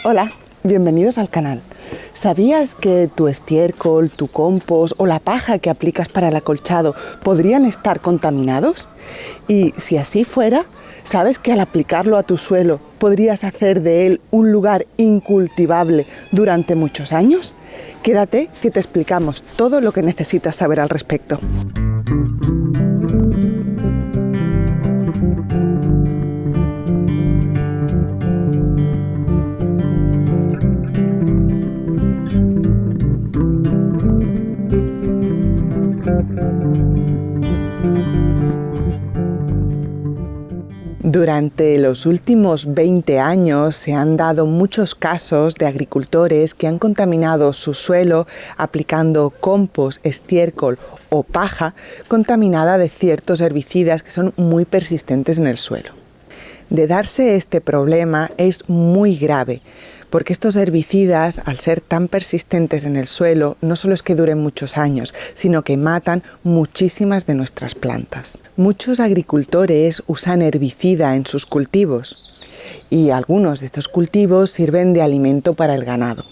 Hola, bienvenidos al canal. ¿Sabías que tu estiércol, tu compost o la paja que aplicas para el acolchado podrían estar contaminados? Y si así fuera, ¿sabes que al aplicarlo a tu suelo podrías hacer de él un lugar incultivable durante muchos años? Quédate que te explicamos todo lo que necesitas saber al respecto. Durante los últimos 20 años se han dado muchos casos de agricultores que han contaminado su suelo aplicando compost, estiércol o paja contaminada de ciertos herbicidas que son muy persistentes en el suelo. De darse este problema es muy grave, porque estos herbicidas, al ser tan persistentes en el suelo, no solo es que duren muchos años, sino que matan muchísimas de nuestras plantas. Muchos agricultores usan herbicida en sus cultivos y algunos de estos cultivos sirven de alimento para el ganado.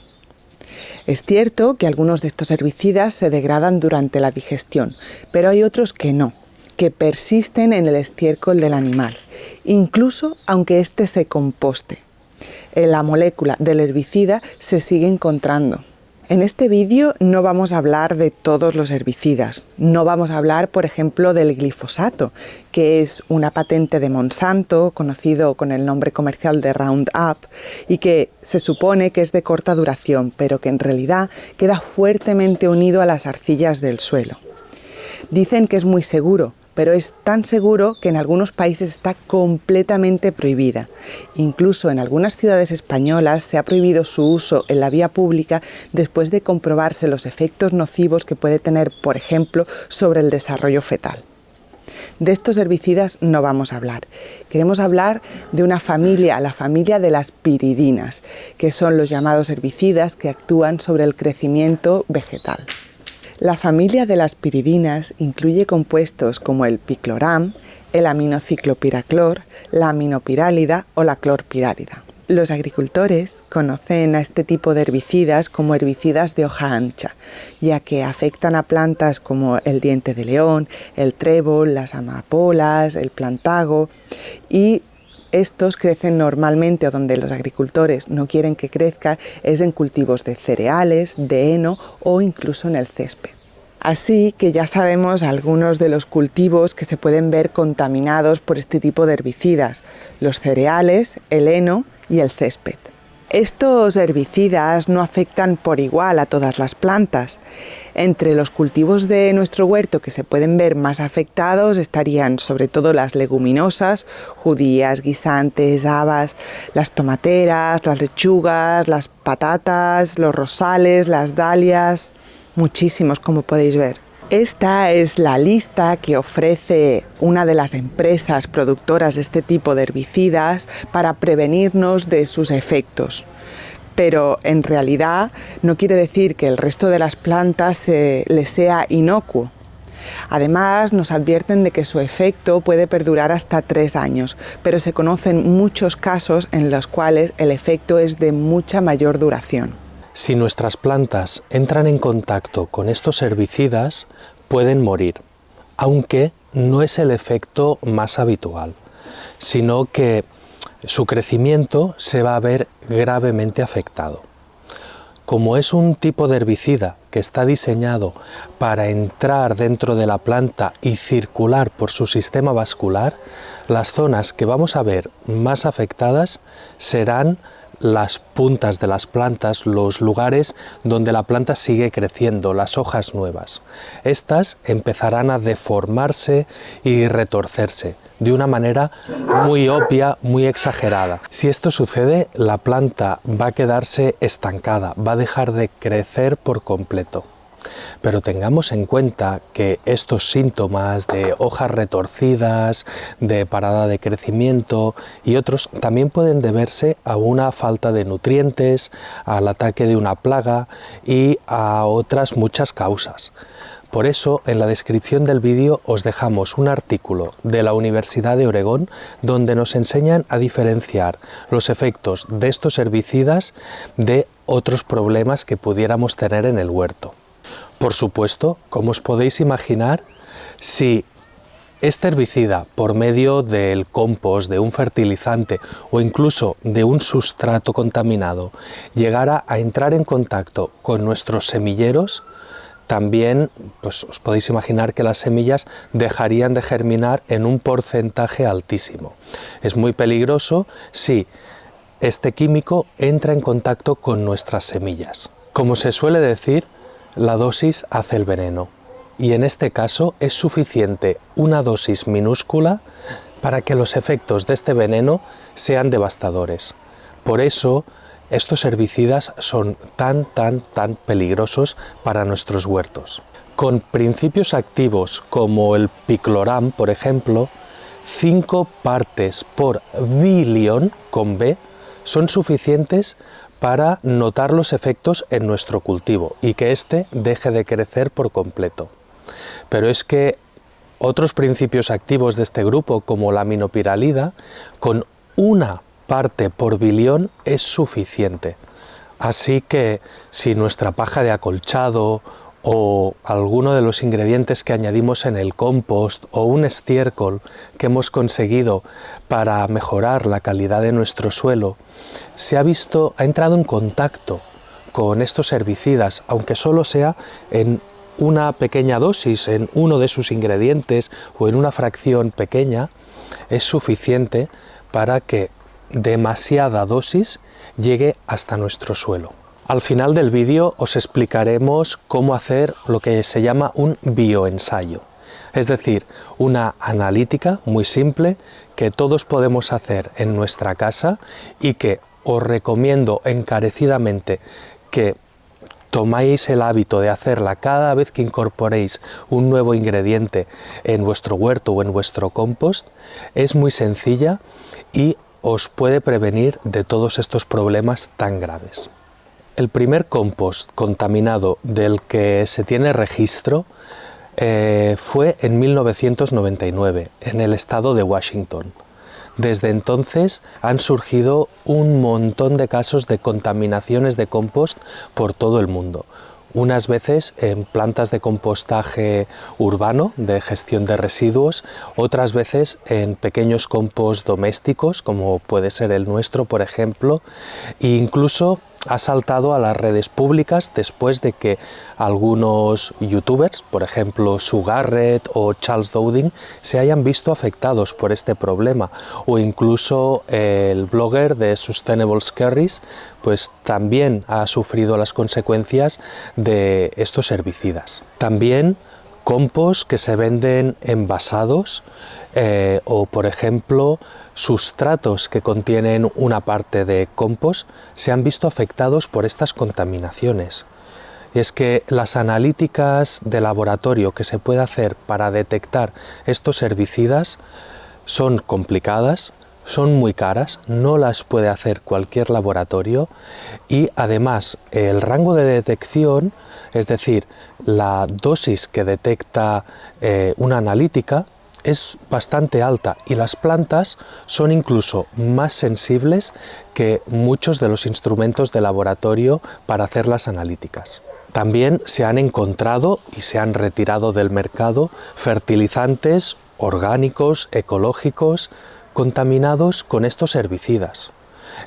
Es cierto que algunos de estos herbicidas se degradan durante la digestión, pero hay otros que no, que persisten en el estiércol del animal, incluso aunque éste se composte. La molécula del herbicida se sigue encontrando. En este vídeo no vamos a hablar de todos los herbicidas. No vamos a hablar, por ejemplo, del glifosato, que es una patente de Monsanto, conocido con el nombre comercial de Roundup, y que se supone que es de corta duración, pero que en realidad queda fuertemente unido a las arcillas del suelo. Dicen que es muy seguro, pero es tan seguro que en algunos países está completamente prohibida. Incluso en algunas ciudades españolas se ha prohibido su uso en la vía pública después de comprobarse los efectos nocivos que puede tener, por ejemplo, sobre el desarrollo fetal. De estos herbicidas no vamos a hablar. Queremos hablar de una familia, la familia de las piridinas, que son los llamados herbicidas que actúan sobre el crecimiento vegetal. La familia de las piridinas incluye compuestos como el picloram, el aminociclopiraclor, la aminopirálida o la clorpirálida. Los agricultores conocen a este tipo de herbicidas como herbicidas de hoja ancha, ya que afectan a plantas como el diente de león, el trébol, las amapolas, el plantago y estos crecen normalmente, o donde los agricultores no quieren que crezca, es en cultivos de cereales, de heno o incluso en el césped. Así que ya sabemos algunos de los cultivos que se pueden ver contaminados por este tipo de herbicidas: los cereales, el heno y el césped. Estos herbicidas no afectan por igual a todas las plantas. Entre los cultivos de nuestro huerto que se pueden ver más afectados estarían sobre todo las leguminosas, judías, guisantes, habas, las tomateras, las lechugas, las patatas, los rosales, las dalias, muchísimos como podéis ver. Esta es la lista que ofrece una de las empresas productoras de este tipo de herbicidas para prevenirnos de sus efectos. Pero en realidad no quiere decir que el resto de las plantas les sea inocuo. Además, nos advierten de que su efecto puede perdurar hasta 3 años, pero se conocen muchos casos en los cuales el efecto es de mucha mayor duración. Si nuestras plantas entran en contacto con estos herbicidas, pueden morir, aunque no es el efecto más habitual, sino que su crecimiento se va a ver gravemente afectado. Como es un tipo de herbicida que está diseñado para entrar dentro de la planta y circular por su sistema vascular, las zonas que vamos a ver más afectadas serán las puntas de las plantas, los lugares donde la planta sigue creciendo, las hojas nuevas. Estas empezarán a deformarse y retorcerse de una manera muy obvia, muy exagerada. Si esto sucede, la planta va a quedarse estancada, va a dejar de crecer por completo. Pero tengamos en cuenta que estos síntomas de hojas retorcidas, de parada de crecimiento y otros también pueden deberse a una falta de nutrientes, al ataque de una plaga y a otras muchas causas. Por eso, en la descripción del vídeo os dejamos un artículo de la Universidad de Oregón donde nos enseñan a diferenciar los efectos de estos herbicidas de otros problemas que pudiéramos tener en el huerto. Por supuesto, como os podéis imaginar, si este herbicida, por medio del compost, de un fertilizante o incluso de un sustrato contaminado, llegara a entrar en contacto con nuestros semilleros, también pues, os podéis imaginar que las semillas dejarían de germinar en un porcentaje altísimo. Es muy peligroso si este químico entra en contacto con nuestras semillas. Como se suele decir, la dosis hace el veneno, y en este caso es suficiente una dosis minúscula para que los efectos de este veneno sean devastadores. Por eso, estos herbicidas son tan peligrosos para nuestros huertos. Con principios activos como el picloram, por ejemplo, 5 partes por billón, con B, son suficientes para notar los efectos en nuestro cultivo y que éste deje de crecer por completo. Pero es que otros principios activos de este grupo, como la aminopiralida, con 1 parte por billón es suficiente. Así que si nuestra paja de acolchado o alguno de los ingredientes que añadimos en el compost o un estiércol que hemos conseguido para mejorar la calidad de nuestro suelo ha entrado en contacto con estos herbicidas, aunque solo sea en una pequeña dosis, en uno de sus ingredientes o en una fracción pequeña, es suficiente para que demasiada dosis llegue hasta nuestro suelo. Al final del vídeo os explicaremos cómo hacer lo que se llama un bioensayo, es decir, una analítica muy simple que todos podemos hacer en nuestra casa y que os recomiendo encarecidamente que tomáis el hábito de hacerla cada vez que incorporéis un nuevo ingrediente en vuestro huerto o en vuestro compost. Es muy sencilla y os puede prevenir de todos estos problemas tan graves. El primer compost contaminado del que se tiene registro fue en 1999 en el estado de Washington. Desde entonces han surgido un montón de casos de contaminaciones de compost por todo el mundo. Unas veces en plantas de compostaje urbano, de gestión de residuos, otras veces en pequeños compost domésticos, como puede ser el nuestro, por ejemplo, e incluso ha saltado a las redes públicas después de que algunos youtubers, por ejemplo Sue Garrett o Charles Dowding, se hayan visto afectados por este problema, o incluso el blogger de Sustainable Skerries pues también ha sufrido las consecuencias de estos herbicidas. También compost que se venden envasados o por ejemplo sustratos que contienen una parte de compost se han visto afectados por estas contaminaciones. Y es que las analíticas de laboratorio que se puede hacer para detectar estos herbicidas son complicadas, son muy caras, no las puede hacer cualquier laboratorio y además el rango de detección, es decir, la dosis que detecta una analítica es bastante alta y las plantas son incluso más sensibles que muchos de los instrumentos de laboratorio para hacer las analíticas. También se han encontrado y se han retirado del mercado fertilizantes orgánicos, ecológicos, contaminados con estos herbicidas.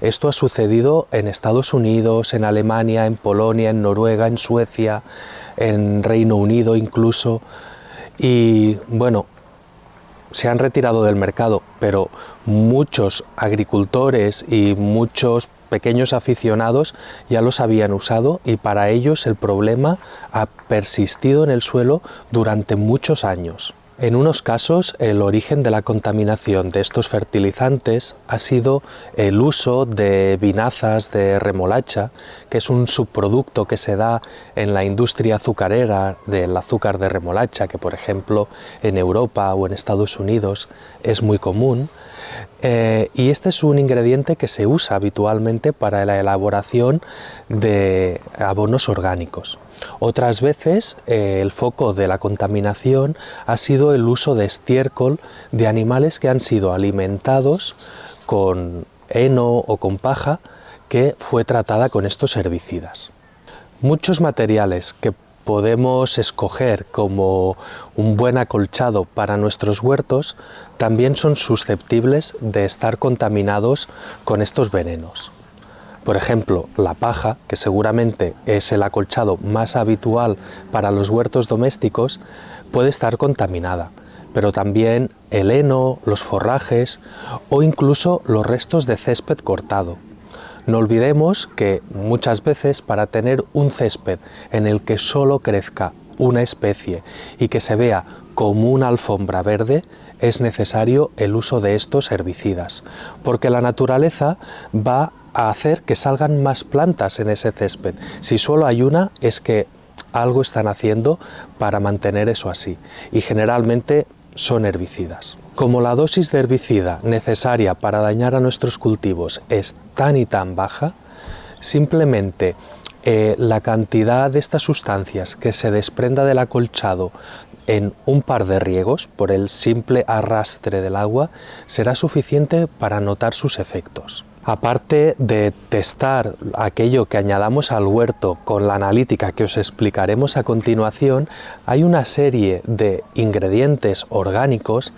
Esto ha sucedido en Estados Unidos, en Alemania, en Polonia, en Noruega, en Suecia, en Reino Unido incluso, y bueno, se han retirado del mercado, pero muchos agricultores y muchos pequeños aficionados ya los habían usado y para ellos el problema ha persistido en el suelo durante muchos años. En unos casos, el origen de la contaminación de estos fertilizantes ha sido el uso de vinazas de remolacha, que es un subproducto que se da en la industria azucarera del azúcar de remolacha, que por ejemplo en Europa o en Estados Unidos es muy común. Y este es un ingrediente que se usa habitualmente para la elaboración de abonos orgánicos. Otras veces el foco de la contaminación ha sido el uso de estiércol de animales que han sido alimentados con heno o con paja que fue tratada con estos herbicidas. Muchos materiales que podemos escoger como un buen acolchado para nuestros huertos también son susceptibles de estar contaminados con estos venenos. Por ejemplo, la paja, que seguramente es el acolchado más habitual para los huertos domésticos, puede estar contaminada, pero también el heno, los forrajes o incluso los restos de césped cortado. No olvidemos que muchas veces para tener un césped en el que solo crezca una especie y que se vea como una alfombra verde, es necesario el uso de estos herbicidas, porque la naturaleza va a hacer que salgan más plantas en ese césped. Si solo hay una, es que algo están haciendo para mantener eso así, y generalmente son herbicidas. Como la dosis de herbicida necesaria para dañar a nuestros cultivos es tan y tan baja, simplemente la cantidad de estas sustancias que se desprenda del acolchado en un par de riegos, por el simple arrastre del agua, será suficiente para notar sus efectos. Aparte de testar aquello que añadamos al huerto con la analítica que os explicaremos a continuación, hay una serie de ingredientes orgánicos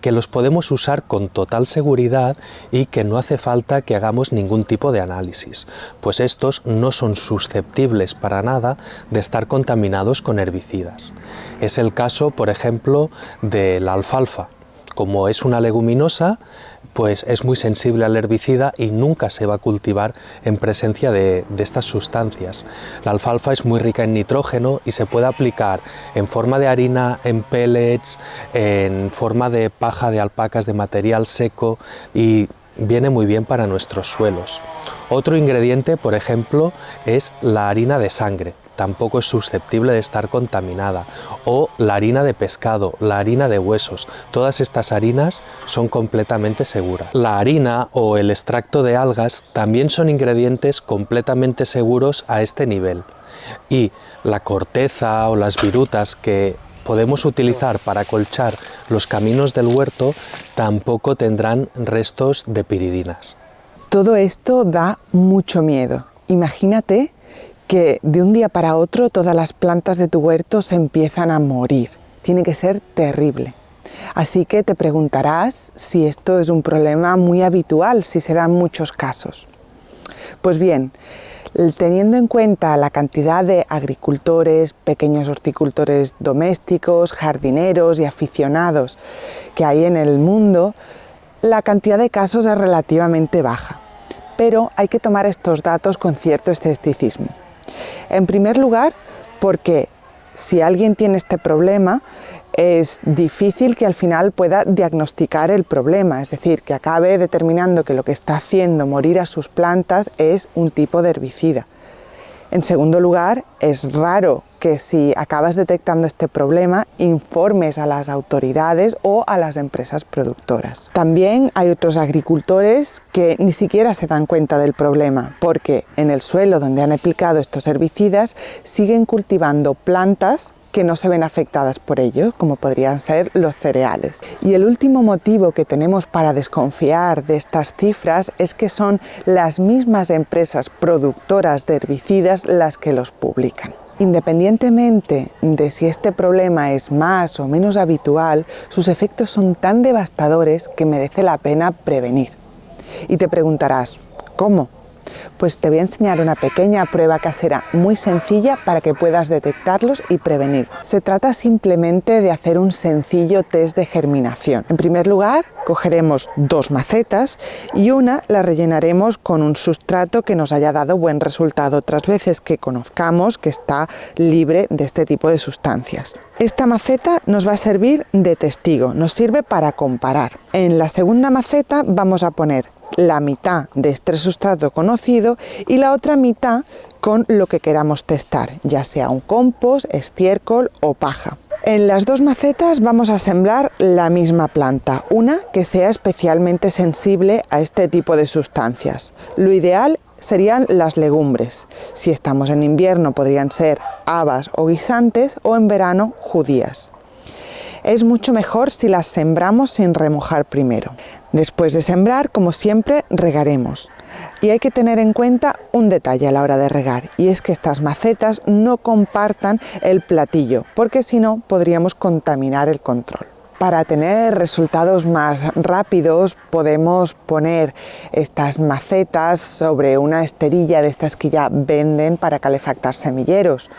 que los podemos usar con total seguridad y que no hace falta que hagamos ningún tipo de análisis, pues estos no son susceptibles para nada de estar contaminados con herbicidas. Es el caso, por ejemplo, de la alfalfa. Como es una leguminosa, pues es muy sensible al herbicida y nunca se va a cultivar en presencia de estas sustancias. La alfalfa es muy rica en nitrógeno y se puede aplicar en forma de harina, en pellets, en forma de paja de alpacas de material seco y viene muy bien para nuestros suelos. Otro ingrediente, por ejemplo, es la harina de sangre. Tampoco es susceptible de estar contaminada, o la harina de pescado, la harina de huesos, todas estas harinas son completamente seguras. La harina o el extracto de algas también son ingredientes completamente seguros a este nivel, y la corteza o las virutas que podemos utilizar para acolchar los caminos del huerto tampoco tendrán restos de piridinas. Todo esto da mucho miedo. Imagínate que de un día para otro todas las plantas de tu huerto se empiezan a morir. Tiene que ser terrible. Así que te preguntarás si esto es un problema muy habitual, si se da en muchos casos. Pues bien, teniendo en cuenta la cantidad de agricultores, pequeños horticultores domésticos, jardineros y aficionados que hay en el mundo, la cantidad de casos es relativamente baja. Pero hay que tomar estos datos con cierto escepticismo. En primer lugar, porque si alguien tiene este problema, es difícil que al final pueda diagnosticar el problema, es decir, que acabe determinando que lo que está haciendo morir a sus plantas es un tipo de herbicida. En segundo lugar, es raro que si acabas detectando este problema, informes a las autoridades o a las empresas productoras. También hay otros agricultores que ni siquiera se dan cuenta del problema, porque en el suelo donde han aplicado estos herbicidas siguen cultivando plantas que no se ven afectadas por ello, como podrían ser los cereales. Y el último motivo que tenemos para desconfiar de estas cifras es que son las mismas empresas productoras de herbicidas las que los publican. Independientemente de si este problema es más o menos habitual, sus efectos son tan devastadores que merece la pena prevenir. Y te preguntarás, ¿cómo? Pues te voy a enseñar una pequeña prueba casera muy sencilla para que puedas detectarlos y prevenir. Se trata simplemente de hacer un sencillo test de germinación. En primer lugar, Cogeremos 2 macetas y una la rellenaremos con un sustrato que nos haya dado buen resultado otras veces, que conozcamos que está libre de este tipo de sustancias. Esta maceta nos va a servir de testigo, nos sirve para comparar. En la segunda maceta vamos a poner la mitad de este sustrato conocido y la otra mitad con lo que queramos testar, ya sea un compost, estiércol o paja. En las 2 macetas vamos a sembrar la misma planta, una que sea especialmente sensible a este tipo de sustancias. Lo ideal serían las legumbres. Si estamos en invierno podrían ser habas o guisantes, o en verano judías. Es mucho mejor si las sembramos sin remojar primero. Después de sembrar, como siempre, regaremos. Y hay que tener en cuenta un detalle a la hora de regar, y es que estas macetas no compartan el platillo, porque si no podríamos contaminar el control. Para tener resultados más rápidos podemos poner estas macetas sobre una esterilla de estas que ya venden para calefactar semilleros.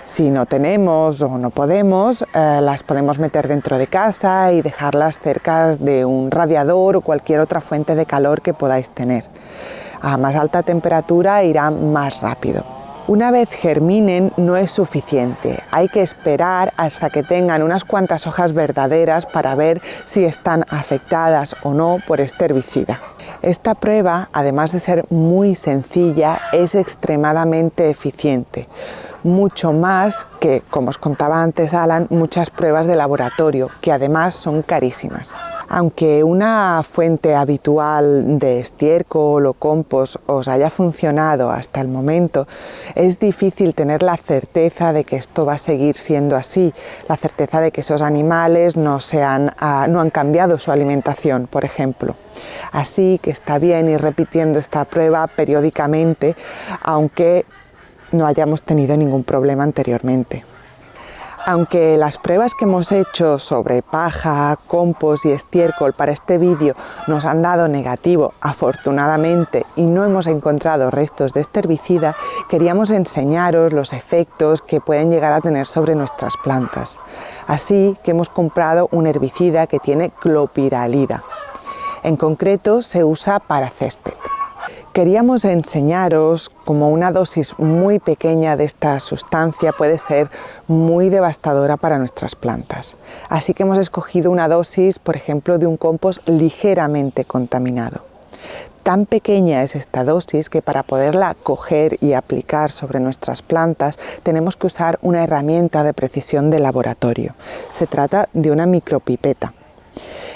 Si no tenemos o no podemos, las podemos meter dentro de casa y dejarlas cerca de un radiador o cualquier otra fuente de calor que podáis tener. A más alta temperatura irán más rápido. Una vez germinen no es suficiente, hay que esperar hasta que tengan unas cuantas hojas verdaderas para ver si están afectadas o no por este herbicida. Esta prueba, además de ser muy sencilla, es extremadamente eficiente. Mucho más que, como os contaba antes Alan, muchas pruebas de laboratorio, que además son carísimas. Aunque una fuente habitual de estiércol o compost os haya funcionado hasta el momento, es difícil tener la certeza de que esto va a seguir siendo así, la certeza de que esos animales no han cambiado su alimentación, por ejemplo. Así que está bien ir repitiendo esta prueba periódicamente, aunque no hayamos tenido ningún problema anteriormente. Aunque las pruebas que hemos hecho sobre paja, compost y estiércol para este vídeo nos han dado negativo, afortunadamente, y no hemos encontrado restos de este herbicida, queríamos enseñaros los efectos que pueden llegar a tener sobre nuestras plantas. Así que hemos comprado un herbicida que tiene clopiralida. En concreto se usa para césped. Queríamos enseñaros cómo una dosis muy pequeña de esta sustancia puede ser muy devastadora para nuestras plantas. Así que hemos escogido una dosis, por ejemplo, de un compost ligeramente contaminado. Tan pequeña es esta dosis que para poderla coger y aplicar sobre nuestras plantas tenemos que usar una herramienta de precisión de laboratorio. Se trata de una micropipeta.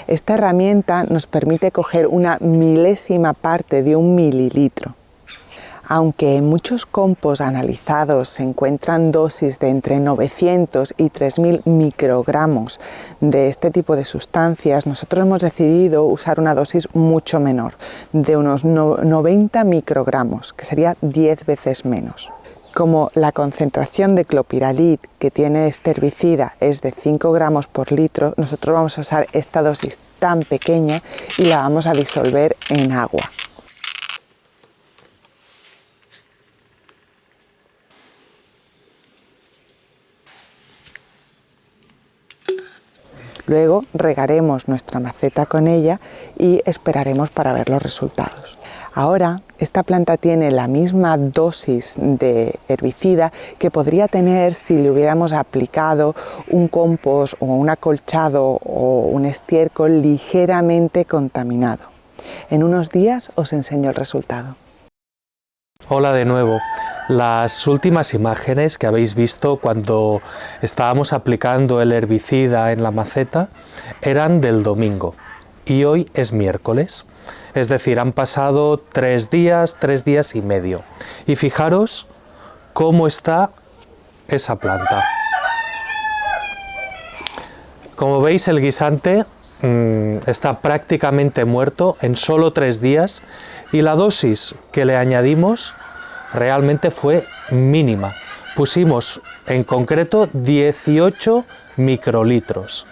Esta herramienta nos permite coger una milésima parte de un mililitro. Aunque en muchos compost analizados se encuentran dosis de entre 900 y 3000 microgramos de este tipo de sustancias, nosotros hemos decidido usar una dosis mucho menor, de unos 90 microgramos, que sería 10 veces menos. Como la concentración de clopiralid que tiene este herbicida es de 5 gramos por litro, nosotros vamos a usar esta dosis tan pequeña y la vamos a disolver en agua. Luego regaremos nuestra maceta con ella y esperaremos para ver los resultados. Ahora, esta planta tiene la misma dosis de herbicida que podría tener si le hubiéramos aplicado un compost o un acolchado o un estiércol ligeramente contaminado. En unos días os enseño el resultado. Hola de nuevo. Las últimas imágenes que habéis visto cuando estábamos aplicando el herbicida en la maceta eran del domingo y hoy es miércoles. Es decir, han pasado 3 días y medio. Y fijaros cómo está esa planta. Como veis, el guisante está prácticamente muerto en solo 3 días y la dosis que le añadimos realmente fue mínima. Pusimos en concreto 18 microlitros.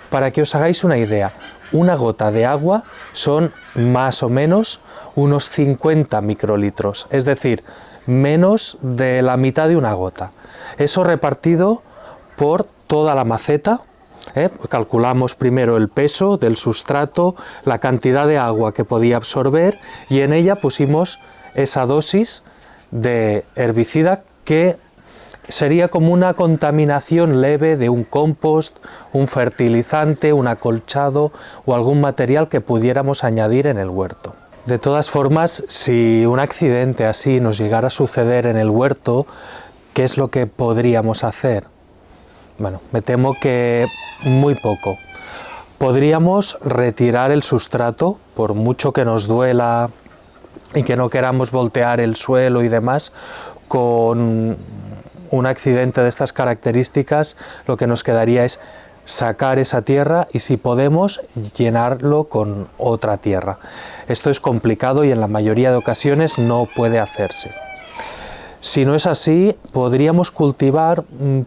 Para que os hagáis una idea, una gota de agua son más o menos unos 50 microlitros, es decir, menos de la mitad de una gota. Eso repartido por toda la maceta Calculamos primero el peso del sustrato, la cantidad de agua que podía absorber y en ella pusimos esa dosis de herbicida que sería como una contaminación leve de un compost, un fertilizante, un acolchado o algún material que pudiéramos añadir en el huerto. De todas formas, si un accidente así nos llegara a suceder en el huerto, ¿qué es lo que podríamos hacer? Bueno, me temo que muy poco. Podríamos retirar el sustrato, por mucho que nos duela y que no queramos voltear el suelo y demás. Con un accidente de estas características, lo que nos quedaría es sacar esa tierra y, si podemos, llenarlo con otra tierra. Esto es complicado y en la mayoría de ocasiones no puede hacerse. Si no es así, podríamos cultivar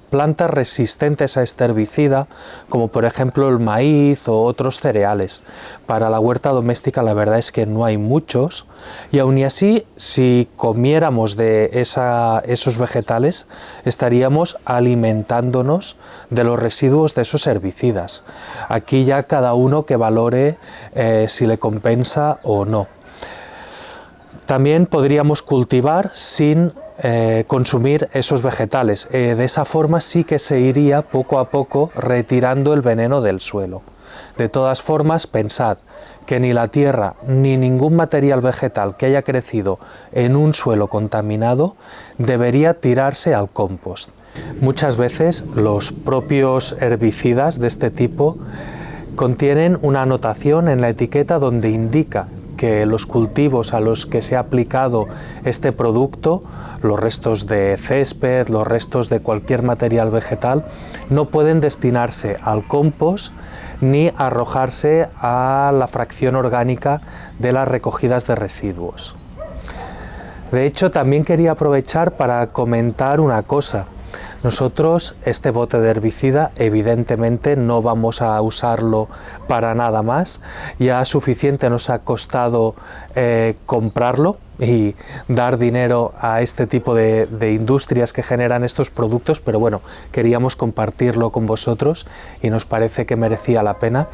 plantas resistentes a este herbicida, como por ejemplo el maíz o otros cereales. Para la huerta doméstica la verdad es que no hay muchos, y aun y así, si comiéramos de esos vegetales, estaríamos alimentándonos de los residuos de esos herbicidas. Aquí ya cada uno que valore si le compensa o no. También podríamos cultivar sin consumir esos vegetales. De esa forma sí que se iría poco a poco retirando el veneno del suelo. De todas formas, pensad que ni la tierra ni ningún material vegetal que haya crecido en un suelo contaminado debería tirarse al compost. Muchas veces los propios herbicidas de este tipo contienen una anotación en la etiqueta donde indica que los cultivos a los que se ha aplicado este producto, los restos de césped, los restos de cualquier material vegetal, no pueden destinarse al compost ni arrojarse a la fracción orgánica de las recogidas de residuos. De hecho, también quería aprovechar para comentar una cosa. Nosotros este bote de herbicida evidentemente no vamos a usarlo para nada más. Ya suficiente nos ha costado comprarlo y dar dinero a este tipo de industrias que generan estos productos, pero bueno, queríamos compartirlo con vosotros y nos parece que merecía la pena.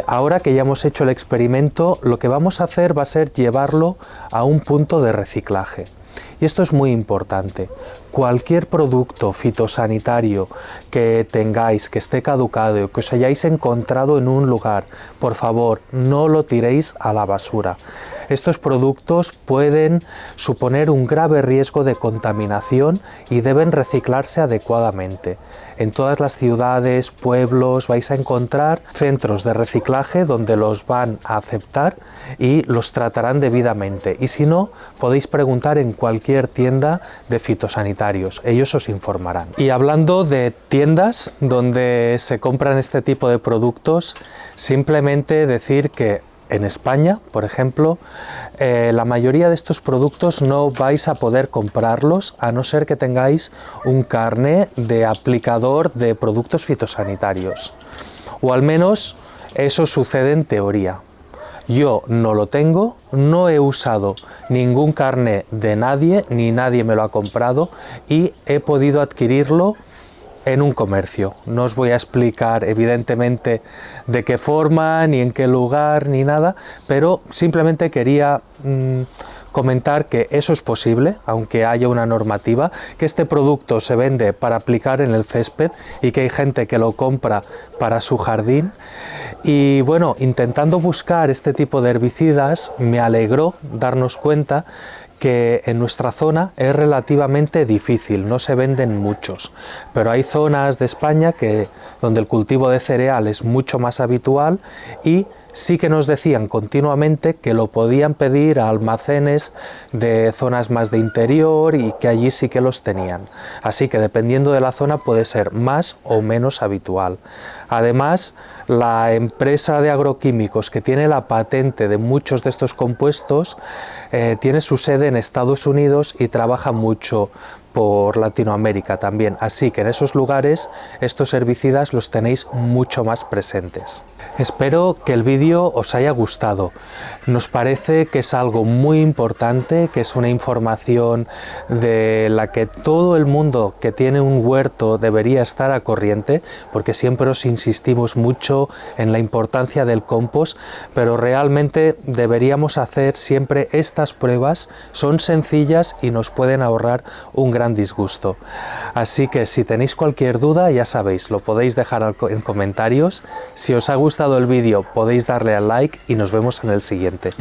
Ahora que ya hemos hecho el experimento, lo que vamos a hacer va a ser llevarlo a un punto de reciclaje. Y esto es muy importante. Cualquier producto fitosanitario que tengáis, que esté caducado, que os hayáis encontrado en un lugar, por favor, no lo tiréis a la basura. Estos productos pueden suponer un grave riesgo de contaminación y deben reciclarse adecuadamente. En todas las ciudades, pueblos, vais a encontrar centros de reciclaje donde los van a aceptar y los tratarán debidamente. Y si no, podéis preguntar en cualquier tienda de fitosanitarios, ellos os informarán. Y hablando de tiendas donde se compran este tipo de productos, simplemente decir que en España, por ejemplo, la mayoría de estos productos no vais a poder comprarlos a no ser que tengáis un carné de aplicador de productos fitosanitarios. O al menos eso sucede en teoría. Yo no lo tengo, no he usado ningún carné de nadie, ni nadie me lo ha comprado y he podido adquirirlo en un comercio. No os voy a explicar evidentemente de qué forma, ni en qué lugar, ni nada, pero simplemente quería comentar que eso es posible, aunque haya una normativa, que este producto se vende para aplicar en el césped y que hay gente que lo compra para su jardín. Y bueno, intentando buscar este tipo de herbicidas, me alegró darnos cuenta que en nuestra zona es relativamente difícil, no se venden muchos, pero hay zonas de España donde el cultivo de cereal es mucho más habitual y sí que nos decían continuamente que lo podían pedir a almacenes de zonas más de interior y que allí sí que los tenían. Así que dependiendo de la zona puede ser más o menos habitual. Además, la empresa de agroquímicos que tiene la patente de muchos de estos compuestos tiene su sede en Estados Unidos y trabaja mucho por Latinoamérica también, así que en esos lugares estos herbicidas los tenéis mucho más presentes. Espero que el vídeo os haya gustado. Nos parece que es algo muy importante, que es una información de la que todo el mundo que tiene un huerto debería estar a corriente, porque siempre os insistimos mucho en la importancia del compost, pero realmente deberíamos hacer siempre estas pruebas. Son sencillas y nos pueden ahorrar un gran disgusto. Así que si tenéis cualquier duda, ya sabéis, lo podéis dejar en comentarios. Si os ha gustado el vídeo, podéis darle al like y nos vemos en el siguiente.